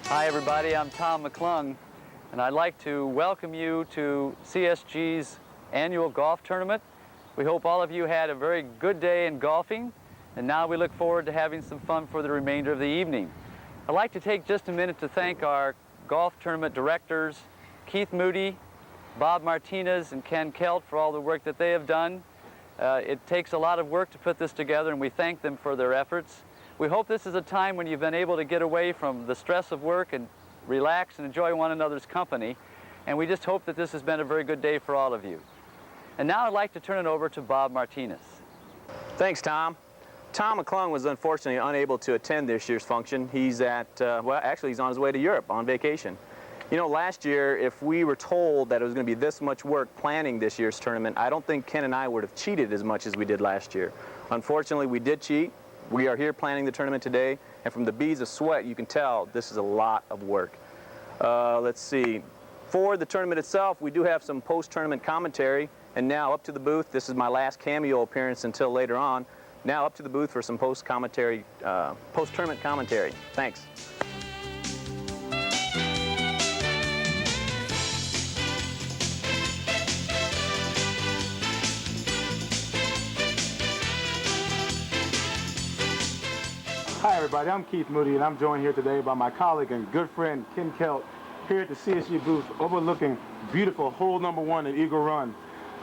Hi everybody, I'm Tom McClung, and I'd like to welcome you to CSG's annual golf tournament. We hope all of you had a very good day in golfing, and now we look forward to having some fun for the remainder of the evening. I'd like to take just a minute to thank our golf tournament directors, Keith Moody, Bob Martinez, and Ken Kelt for all the work that they have done. It takes a lot of work to put this together, and we thank them for their efforts. We hope this is a time when you've been able to get away from the stress of work and relax and enjoy one another's company. And we just hope that this has been a very good day for all of you. And now I'd like to turn it over to Bob Martinez. Thanks, Tom. Tom McClung was unfortunately unable to attend this year's function. He's at, well, actually he's on his way to Europe on vacation. You know, last year, if we were told that it was going to be this much work planning this year's tournament, I don't think Ken and I would have cheated as much as we did last year. Unfortunately, we did cheat. We are here planning the tournament today, and from the beads of sweat, you can tell this is a lot of work. Let's see. For the tournament itself, we do have some post-tournament commentary, and now up to the booth. This is my last cameo appearance until later on. Now up to the booth for some post-tournament commentary. Thanks. Hi everybody, I'm Keith Moody, and I'm joined here today by my colleague and good friend Ken Kelt here at the CSG booth overlooking beautiful hole number 1 at Eagle Run.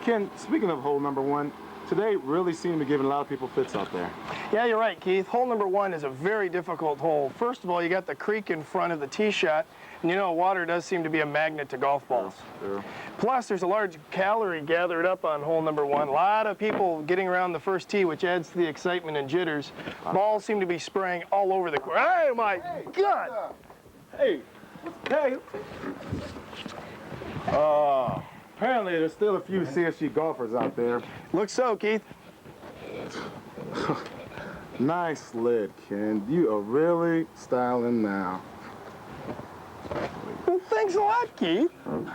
Ken, speaking of hole number 1, today really seemed to be giving a lot of people fits out there. Yeah, you're right, Keith. Hole number 1 is a very difficult hole. First of all, you got the creek in front of the tee shot, and you know water does seem to be a magnet to golf balls. Sure. Plus, there's a large calorie gathered up on hole number 1. A lot of people getting around the first tee, which adds to the excitement and jitters. Balls seem to be spraying all over the course. Oh my God! Hey, hey. Apparently there's still a few CSG golfers out there. Looks so, Keith. Nice lid, Ken. You are really styling now. Well, thanks a lot, Keith. Well,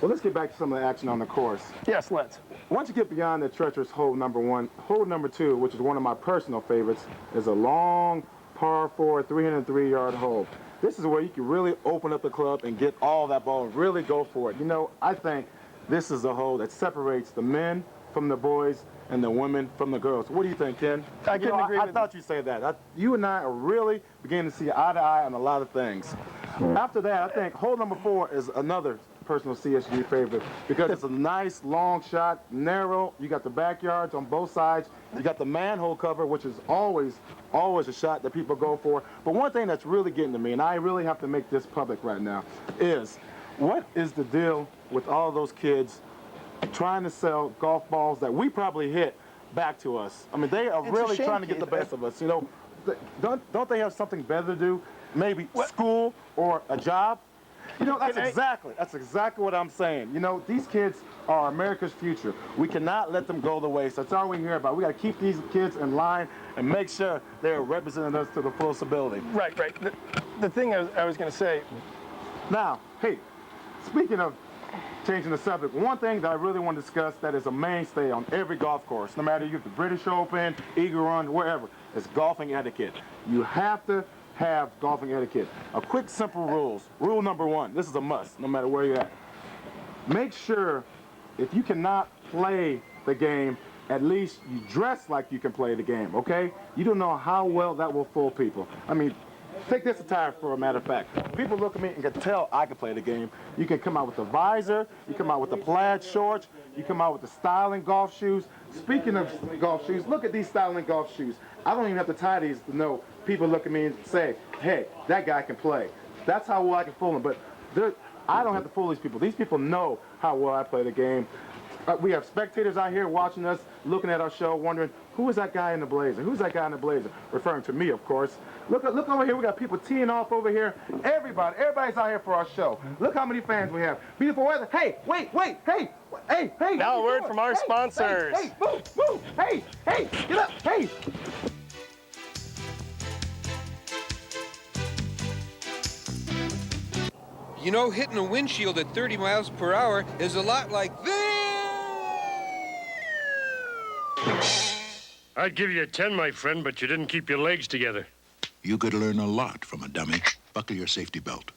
let's get back to some of the action on the course. Yes, let's. Once you get beyond the treacherous hole number 1, hole number 2, which is one of my personal favorites, is a long par 4, 303-yard hole. This is where you can really open up the club and get all that ball and really go for it. You know, I think this is a hole that separates the men from the boys and the women from the girls. What do you think, Ken? I couldn't agree with you. I thought you'd say that. You and I are really beginning to see eye to eye on a lot of things. After that, I think hole number 4 is another personal CSG favorite because it's a nice long shot, narrow. You got the backyards on both sides. You got the manhole cover, which is always a shot that people go for. But one thing that's really getting to me, and I really have to make this public right now, is what is the deal with all those kids trying to sell golf balls that we probably hit back to us? I mean, they are really trying to get the best of us. You know, don't they have something better to do? Maybe school or a job? You know, that's exactly what I'm saying. You know, these kids are America's future. We cannot let them go to waste. That's all we hear about. We got to keep these kids in line and make sure they're representing us to the fullest ability. Right. The thing I was going to say. Now, hey, speaking of changing the subject, one thing that I really want to discuss that is a mainstay on every golf course, no matter if you're the British Open, Eagle Run, wherever, is golfing etiquette. You have to have golfing etiquette. A quick, simple rules. Rule number 1, this is a must, no matter where you're at. Make sure if you cannot play the game, at least you dress like you can play the game, okay? You don't know how well that will fool people. I mean, take this attire for a matter of fact. People look at me and can tell I can play the game. You can come out with the visor, you come out with the plaid shorts, you come out with the styling golf shoes. Speaking of golf shoes, look at these styling golf shoes. I don't even have to tie these to know. People look at me and say, hey, that guy can play. That's how well I can fool them. But I don't have to fool these people. These people know how well I play the game. We have spectators out here watching us, looking at our show, wondering, who is that guy in the blazer? Who's that guy in the blazer? Referring to me, of course. Look over here. We got people teeing off over here. Everybody's out here for our show. Look how many fans we have. Beautiful weather. Hey, wait, hey. Now a word from our sponsors. Hey, move. Hey, get up. Hey. You know, hitting a windshield at 30 miles per hour is a lot like this. I'd give you a 10, my friend, but you didn't keep your legs together. You could learn a lot from a dummy, but buckle your safety belt.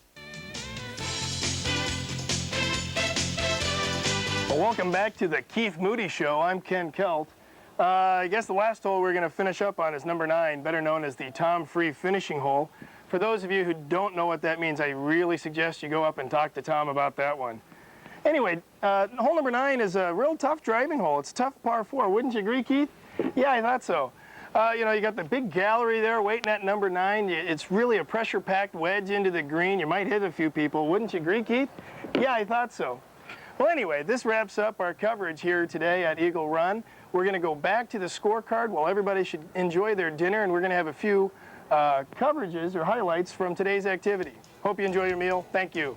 Well, welcome back to the Keith Moody Show. I'm Ken Kelt. I guess the last hole we're going to finish up on is number 9, better known as the Tom Free finishing hole. For those of you who don't know what that means, I really suggest you go up and talk to Tom about that one. Anyway, hole number 9 is a real tough driving hole. It's a tough par 4. Wouldn't you agree, Keith? Yeah, I thought so. You know, you got the big gallery there waiting at number 9. It's really a pressure-packed wedge into the green. You might hit a few people. Wouldn't you agree, Keith? Yeah, I thought so. Well, anyway, this wraps up our coverage here today at Eagle Run. We're going to go back to the scorecard while everybody should enjoy their dinner, and we're going to have a few coverages or highlights from today's activity. Hope you enjoy your meal. Thank you.